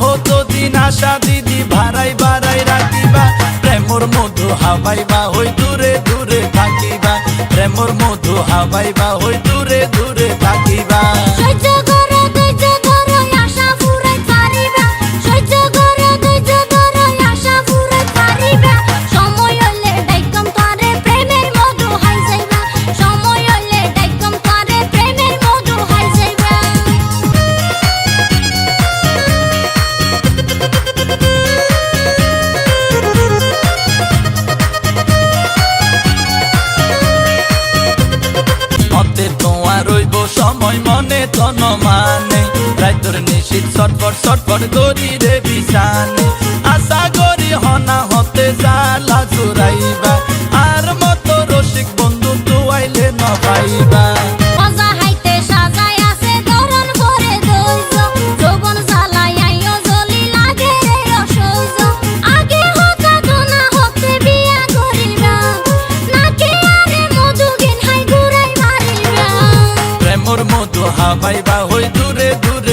হতো দিন আশা দিদি ভাড়াই বাড়াই রাখিবা প্রেমর মধু হাবাইবা হই দূরে দূরে থাকিবা প্রেমর মধু হাবাইবা হই দূরে দূরে থাকিবা রইব সময় মনে তন মানে রাইতর নিশীত ছটফট করি রে বিছানে আশা করি হনা হতে জালা জুড়াইবা আর মতো রসিক বন্ধু তুয়াইলে ন পাইবা মধু হাবাইবা হই দূরে দূরে